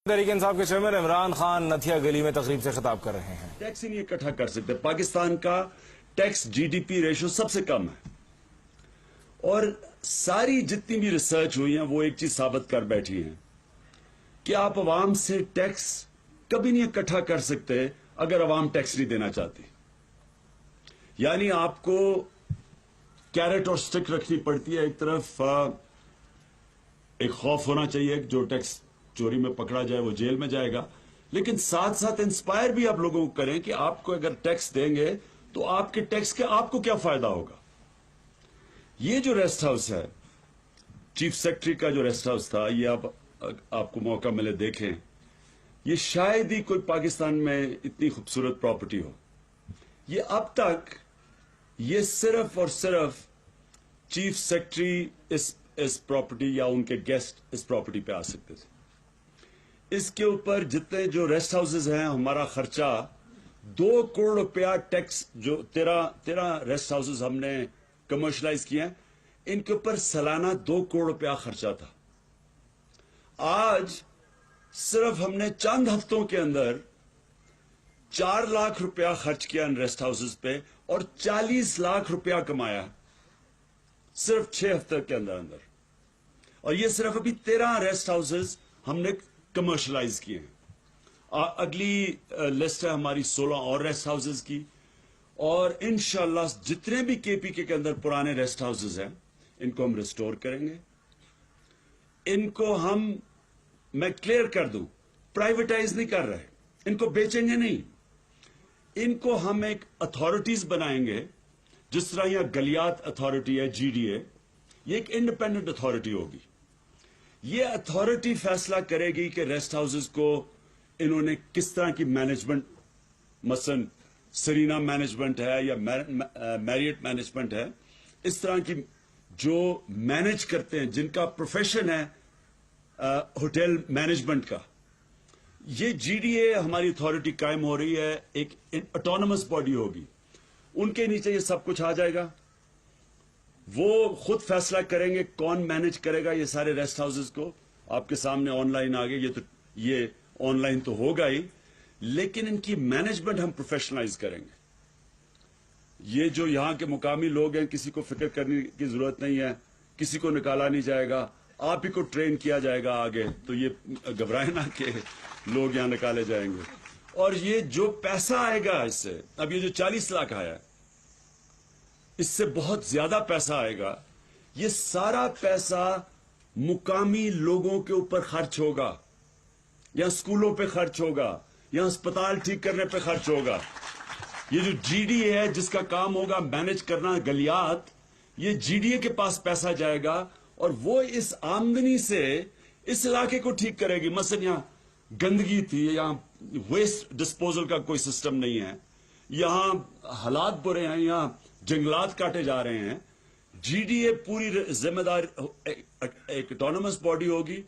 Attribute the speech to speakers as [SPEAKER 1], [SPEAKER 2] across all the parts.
[SPEAKER 1] तहरीक इंसाफ के चेयरमैन इमरान खान नथिया गली में तकरीब से खिताब कर रहे हैं।
[SPEAKER 2] टैक्स ही नहीं इकट्ठा कर सकते। पाकिस्तान का टैक्स जीडीपी रेशो सबसे कम है और सारी जितनी भी रिसर्च हुई है वो एक चीज साबित कर बैठी है कि आप अवाम से टैक्स कभी नहीं इकट्ठा कर सकते अगर अवाम टैक्स नहीं देना चाहती। यानी आपको कैरेट और स्टिक रखनी पड़ती है। एक तरफ एक खौफ होना चाहिए जो टैक्स चोरी में पकड़ा जाए वो जेल में जाएगा, लेकिन साथ साथ इंस्पायर भी आप लोगों को करें कि आपको अगर टैक्स देंगे तो आपके टैक्स के आपको क्या फायदा होगा। ये जो रेस्ट हाउस है, चीफ सेक्रेटरी का जो रेस्ट हाउस था, ये आपको मौका मिले देखें। ये शायद ही कोई पाकिस्तान में इतनी खूबसूरत प्रॉपर्टी हो। ये अब तक ये सिर्फ और सिर्फ चीफ सेक्रेटरी इस प्रॉपर्टी या उनके गेस्ट इस प्रॉपर्टी पे आ सकते थे। इसके ऊपर जितने जो रेस्ट हाउसेज हैं, हमारा खर्चा 2 करोड़ रुपया टैक्स, जो 13 रेस्ट हाउसेज हमने कमर्शलाइज किए हैं, इनके ऊपर सालाना 2 करोड़ रुपया खर्चा था। आज सिर्फ हमने चंद हफ्तों के अंदर 4 लाख रुपया खर्च किया इन रेस्ट हाउसेज पे और 40 लाख रुपया कमाया सिर्फ 6 हफ्ते के अंदर अंदर। और ये सिर्फ अभी 13 रेस्ट हाउसेज हमने कमर्शलाइज किए हैं। अगली लिस्ट है हमारी 16 और रेस्ट हाउसेज की, और इंशाल्लाह जितने भी केपीके के अंदर पुराने रेस्ट हाउसेज हैं इनको हम रिस्टोर करेंगे। इनको मैं क्लियर कर दूं, प्राइवेटाइज नहीं कर रहे, इनको बेचेंगे नहीं। इनको हम एक अथॉरिटीज बनाएंगे, जिस तरह यहां गलियात अथॉरिटी है, जीडीए, ये एक इंडिपेंडेंट अथॉरिटी होगी। ये अथॉरिटी फैसला करेगी कि रेस्ट हाउसेज को इन्होंने किस तरह की मैनेजमेंट, मसलन सरीना मैनेजमेंट है या मैरियट मैनेजमेंट है, इस तरह की जो मैनेज करते हैं, जिनका प्रोफेशन है होटल मैनेजमेंट का, ये जीडीए हमारी अथॉरिटी कायम हो रही है। एक ऑटोनमस बॉडी होगी, उनके नीचे ये सब कुछ आ जाएगा। वो खुद फैसला करेंगे कौन मैनेज करेगा ये सारे रेस्ट हाउसेज को। आपके सामने ऑनलाइन आ गए, ये ऑनलाइन तो होगा ही, लेकिन इनकी मैनेजमेंट हम प्रोफेशनलाइज करेंगे। ये जो यहां के मुकामी लोग हैं, किसी को फिक्र करने की जरूरत नहीं है, किसी को निकाला नहीं जाएगा, आप ही को ट्रेन किया जाएगा आगे। तो ये घबराए ना कि लोग यहां निकाले जाएंगे। और ये जो पैसा आएगा इससे, अब ये जो 40 लाख आया है, इससे बहुत ज्यादा पैसा आएगा। ये सारा पैसा मुकामी लोगों के ऊपर खर्च होगा, या स्कूलों पे खर्च होगा, या अस्पताल ठीक करने पे खर्च होगा। ये जो जीडीए है जिसका काम होगा मैनेज करना गलियात, ये जीडीए के पास पैसा जाएगा और वो इस आमदनी से इस इलाके को ठीक करेगी। मसलन यहां गंदगी थी, यहां वेस्ट डिस्पोजल का कोई सिस्टम नहीं है, यहां हालात बुरे हैं, यहां जंगलात काटे जा रहे हैं। जीडीए पूरी जिम्मेदार एक ऑटोनमस बॉडी होगी,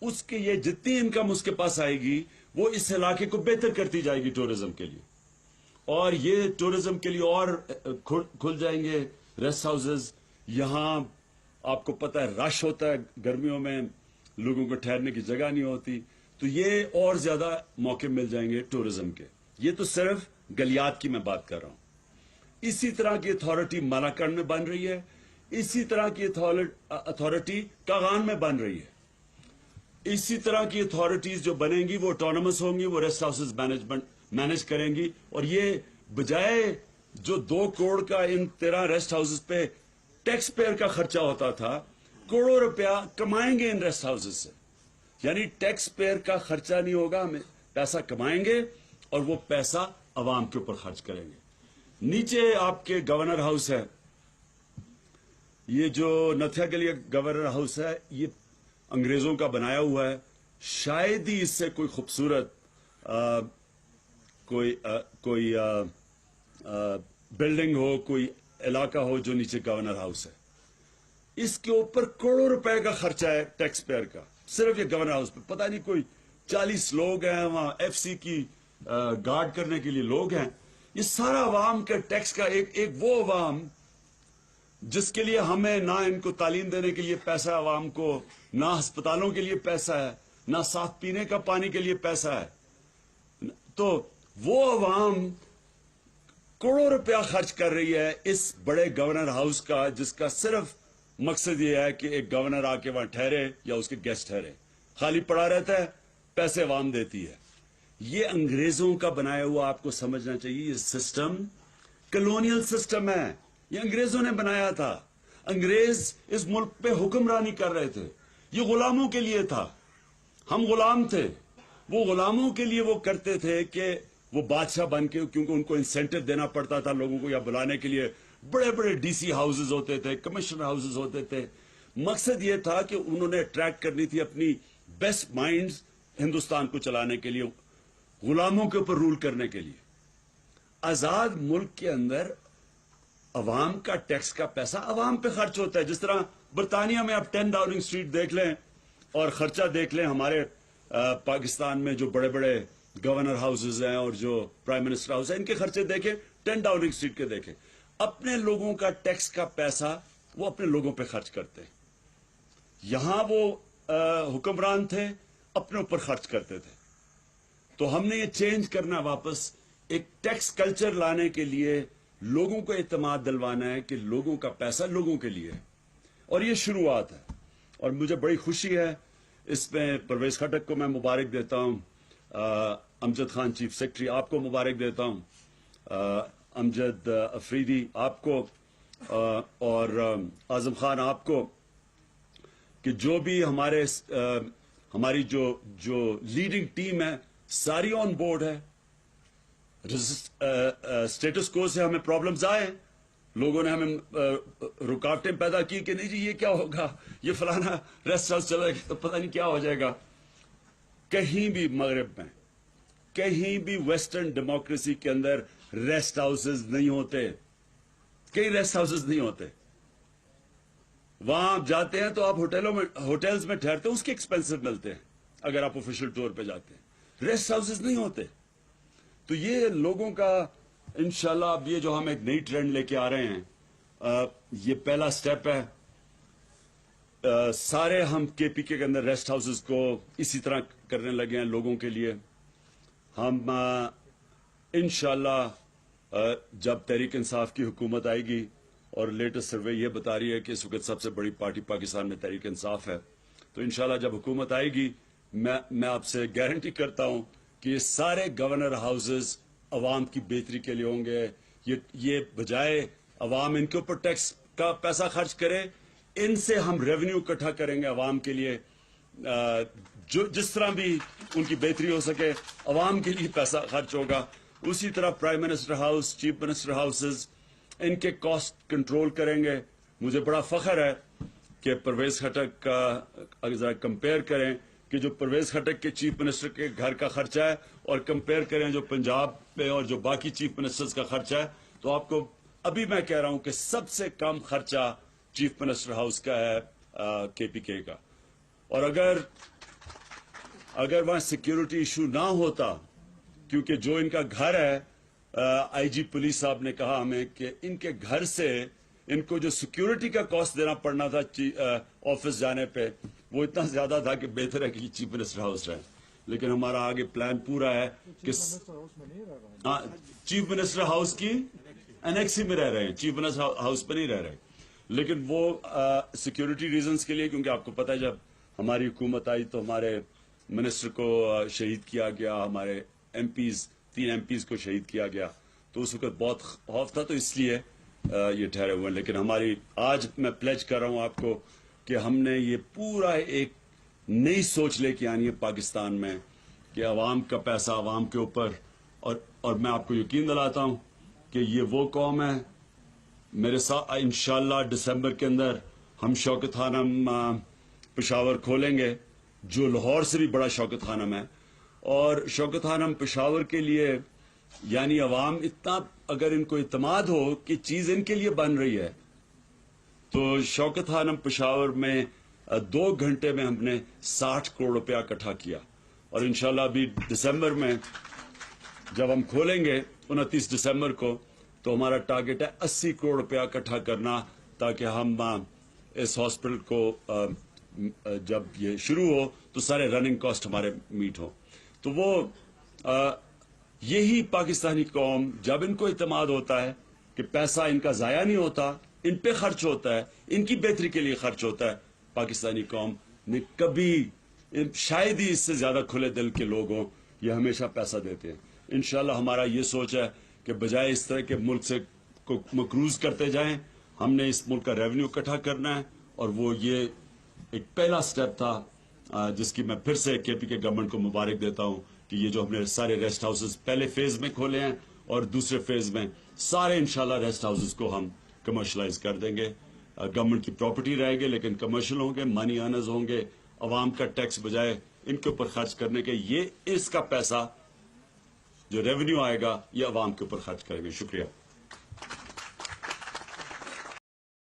[SPEAKER 2] उसके ये जितनी इनकम उसके पास आएगी वो इस इलाके को बेहतर करती जाएगी टूरिज्म के लिए। और ये टूरिज्म के लिए और खुल जाएंगे रेस्ट हाउसेज। यहां आपको पता है रश होता है, गर्मियों में लोगों को ठहरने की जगह नहीं होती, तो ये और ज्यादा मौके मिल जाएंगे टूरिज्म के। ये तो सिर्फ गलियात की मैं बात कर रहा हूं। इसी तरह की अथॉरिटी मलाकंड में बन रही है, इसी तरह की अथॉरिटी कागान में बन रही है। इसी तरह की अथॉरिटीज जो बनेंगी वो ऑटोनमस होंगी, वो रेस्ट हाउसेज मैनेज करेंगी। और ये बजाय जो 2 करोड़ का इन 13 रेस्ट हाउसेज पे टैक्स पेयर का खर्चा होता था, करोड़ों रुपया कमाएंगे इन रेस्ट हाउसेज से। यानी टैक्स पेयर का खर्चा नहीं होगा, हमें पैसा कमाएंगे और वो पैसा अवाम के ऊपर खर्च करेंगे। नीचे आपके गवर्नर हाउस है, ये जो नथिया के लिए गवर्नर हाउस है, ये अंग्रेजों का बनाया हुआ है। शायद ही इससे कोई खूबसूरत कोई बिल्डिंग हो, कोई इलाका हो जो नीचे गवर्नर हाउस है। इसके ऊपर करोड़ों रुपए का खर्चा है टैक्स पेयर का, सिर्फ ये गवर्नर हाउस पे। पता नहीं कोई 40 लोग हैं वहां, एफसी की गार्ड करने के लिए लोग हैं। ये सारा अवाम के टैक्स का एक वो अवाम जिसके लिए हमें ना इनको तालीम देने के लिए पैसा, अवाम को ना अस्पतालों के लिए पैसा है, ना साफ पीने का पानी के लिए पैसा है। तो वो अवाम करोड़ों रुपया खर्च कर रही है इस बड़े गवर्नर हाउस का, जिसका सिर्फ मकसद ये है कि एक गवर्नर आके वहां ठहरे या उसके गेस्ट ठहरे, खाली पड़ा रहता है, पैसे अवाम देती है। ये अंग्रेजों का बनाया हुआ आपको समझना चाहिए। ये सिस्टम कॉलोनियल सिस्टम है, ये अंग्रेजों ने बनाया था। अंग्रेज इस मुल्क पे हुक्मरानी कर रहे थे, ये गुलामों के लिए था, हम गुलाम थे। वो गुलामों के लिए वो करते थे कि वो बादशाह बन के, क्योंकि उनको इंसेंटिव देना पड़ता था लोगों को या बुलाने के लिए, बड़े बड़े डीसी हाउसेज होते थे, कमिश्नर हाउसेज होते थे। मकसद ये था कि उन्होंने अट्रैक्ट करनी थी अपनी बेस्ट माइंड्स हिंदुस्तान को चलाने के लिए, गुलामों के ऊपर रूल करने के लिए। आजाद मुल्क के अंदर अवाम का टैक्स का पैसा अवाम पे खर्च होता है। जिस तरह बरतानिया में आप 10 डाउनिंग स्ट्रीट देख लें और खर्चा देख लें, हमारे पाकिस्तान में जो बड़े बड़े गवर्नर हाउसेज हैं और जो प्राइम मिनिस्टर हाउस है, इनके खर्चे देखें, 10 डाउनिंग स्ट्रीट के देखें। अपने लोगों का टैक्स का पैसा वो अपने लोगों पे खर्च करते हैं। यहां वो हुक्मरान थे, अपने ऊपर खर्च करते थे। तो हमने ये चेंज करना, वापस एक टैक्स कल्चर लाने के लिए लोगों को एतमाद दिलवाना है कि लोगों का पैसा लोगों के लिए है। और ये शुरुआत है और मुझे बड़ी खुशी है इसमें। परवेज खटक को मैं मुबारक देता हूं, अमजद खान चीफ सेक्रेटरी आपको मुबारक देता हूं, अमजद अफरीदी आपको और आजम खान आपको, कि जो भी हमारी जो लीडिंग टीम है सारी ऑन बोर्ड है। स्टेटस को से हमें प्रॉब्लम्स आए, लोगों ने हमें रुकावटें पैदा की कि नहीं जी ये क्या होगा, ये फलाना रेस्ट हाउस चलेगा तो पता नहीं क्या हो जाएगा। कहीं भी मगरब में, कहीं भी वेस्टर्न डेमोक्रेसी के अंदर रेस्ट हाउसेज नहीं होते, कई रेस्ट हाउसेज नहीं होते। वहां आप जाते हैं तो आप होटल्स में ठहरते हैं, उसके एक्सपेंसिव मिलते हैं अगर आप ऑफिशियल टूर पे जाते हैं। रेस्ट हाउसेज नहीं होते। तो ये लोगों का इंशाल्लाह अब ये जो हम एक नई ट्रेंड लेके आ रहे हैं, ये पहला स्टेप है। सारे हम केपीके के अंदर रेस्ट हाउसेज को इसी तरह करने लगे हैं लोगों के लिए। हम इंशाल्लाह जब तहरीक इंसाफ की हुकूमत आएगी, और लेटेस्ट सर्वे ये बता रही है कि इस वक्त सबसे बड़ी पार्टी पाकिस्तान में तहरीक इंसाफ है, तो इंशाल्लाह जब हुकूमत आएगी मैं आपसे गारंटी करता हूं कि ये सारे गवर्नर हाउसेज अवाम की बेहतरी के लिए होंगे। ये बजाय अवाम इनके ऊपर टैक्स का पैसा खर्च करे, इनसे हम रेवेन्यू इकट्ठा करेंगे अवाम के लिए, जो जिस तरह भी उनकी बेहतरी हो सके अवाम के लिए पैसा खर्च होगा। उसी तरह prime minister house, chief minister houses, इनके कॉस्ट कंट्रोल करेंगे। मुझे बड़ा फख्र है कि परवेज खटक का अगर जरा कंपेयर करें कि जो परवेज खटक के चीफ मिनिस्टर के घर का खर्चा है और कंपेयर करें जो पंजाब में और जो बाकी चीफ मिनिस्टर्स का खर्चा है, तो आपको अभी मैं कह रहा हूं कि सबसे कम खर्चा चीफ मिनिस्टर हाउस का है केपीके का। और अगर वहां सिक्योरिटी इशू ना होता, क्योंकि जो इनका घर है, आईजी पुलिस साहब ने कहा हमें कि इनके घर से इनको जो सिक्योरिटी का कॉस्ट देना पड़ना था ऑफिस जाने पे, वो इतना ज्यादा था कि बेहतर है कि चीफ मिनिस्टर हाउस रहे। लेकिन हमारा आगे प्लान पूरा है कि चीफ मिनिस्टर हाउस की एनेक्सी में रह रहे हैं, चीफ मिनिस्टर हाउस पे नहीं रह रहे। लेकिन वो सिक्योरिटी रीजंस के लिए, क्योंकि आपको पता है जब हमारी हुकूमत आई तो हमारे मिनिस्टर को शहीद किया गया, हमारे एमपीज 3 एमपीज को शहीद किया गया, तो उस वक्त बहुत खौफ था, तो इसलिए ये ठहरे हुए हैं। लेकिन हमारी आज मैं प्लेज कर रहा हूं आपको कि हमने ये पूरा एक नई सोच लेके आनी है पाकिस्तान में कि अवाम का पैसा अवाम के ऊपर, और मैं आपको यकीन दिलाता हूं कि ये वो कौम है। मेरे साथ इंशाल्लाह दिसंबर के अंदर हम शौकत खानम पेशावर खोलेंगे, जो लाहौर से भी बड़ा शौकत खानम है। और शौकत खानम पेशावर के लिए यानी अवाम इतना अगर इनको इत्मीनान हो कि चीज इनके लिए बन रही है, तो शौकत खानम पेशावर में 2 घंटे में हमने 60 करोड़ रुपया इकट्ठा किया। और इंशाल्लाह अभी दिसंबर में जब हम खोलेंगे 29 दिसंबर को, तो हमारा टारगेट है 80 करोड़ रुपया इकट्ठा करना, ताकि हम इस हॉस्पिटल को جب یہ شروع ہو تو سارے رننگ کاسٹ ہمارے میٹ ہو. تو وہ یہی پاکستانی قوم جب ان کو اعتماد ہوتا ہے کہ پیسہ ان کا ضائع نہیں ہوتا, ان پہ خرچ ہوتا ہے, ان کی بہتری کے لیے خرچ ہوتا ہے, پاکستانی قوم نے کبھی, شاید ہی اس سے زیادہ کھلے دل کے لوگ ہوں, یہ ہمیشہ پیسہ دیتے ہیں. انشاءاللہ ہمارا یہ سوچ ہے کہ بجائے اس طرح کے ملک سے کو مقروض کرتے جائیں, ہم نے اس ملک کا ریونیو اکٹھا کرنا ہے, اور وہ یہ ایک پہلا سٹیپ تھا جس کی میں پھر سے کے پی کے گورنمنٹ کو مبارک دیتا ہوں کہ یہ جو ہم نے سارے ریسٹ ہاؤسز پہلے فیز میں کھولے ہیں اور دوسرے فیز میں سارے انشاءاللہ ریسٹ ہاؤسز کو ہم کمرشلائز کر دیں گے. گورنمنٹ کی پراپرٹی رہے گی لیکن کمرشل ہوں گے, منی ارنرز ہوں گے, عوام کا ٹیکس بجائے ان کے اوپر خرچ کرنے کے, یہ اس کا پیسہ جو ریونیو آئے گا یہ عوام کے اوپر خرچ کریں گے. شکریہ.